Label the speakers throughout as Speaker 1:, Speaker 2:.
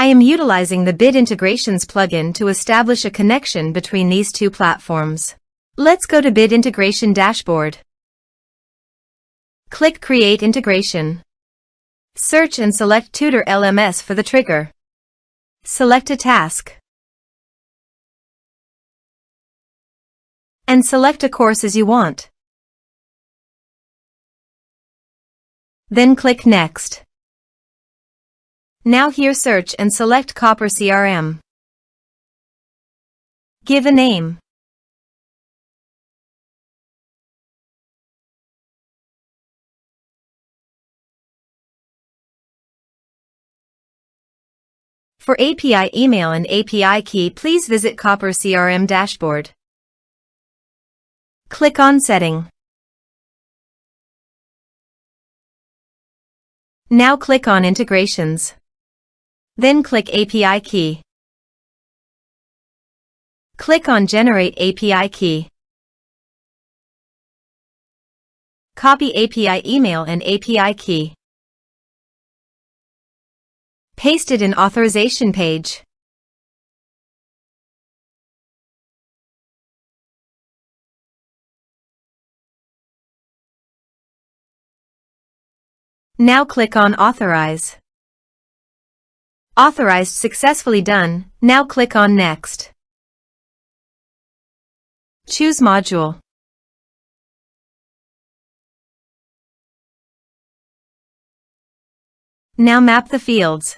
Speaker 1: I am utilizing the Bid Integrations plugin to establish a connection between these two platforms. Let's go to Bid Integration Dashboard. Click Create Integration. Search and select Tutor LMS for the trigger. Select a task. And select a course as you want. Then click Next. Now here search and select Copper CRM. Give a name. For API email and API key, please visit Copper CRM dashboard. Click on Setting. Now click on Integrations. Then click API key. Click on Generate API key. Copy API email and API key. Paste it in authorization page. Now click on Authorize. Authorized successfully done. Now click on Next. Choose Module. Now map the fields.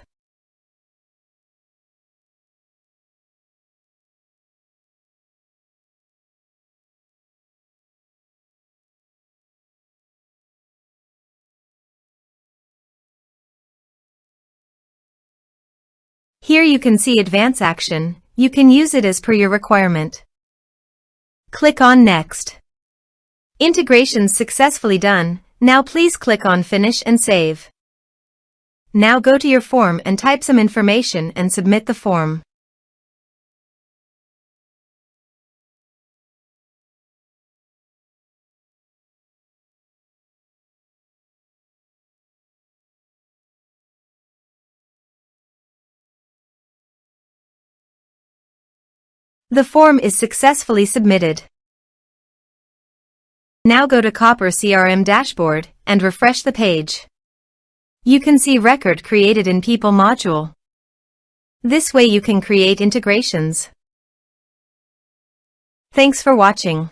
Speaker 1: Here you can see Advance Action. You can use it as per your requirement. Click on Next. Integrations successfully done. Now please click on Finish and Save. Now go to your form and type some information and submit the form. The form is successfully submitted. Now go to Copper CRM dashboard and refresh the page. You can see record created in People module. This way you can create integrations. Thanks for watching.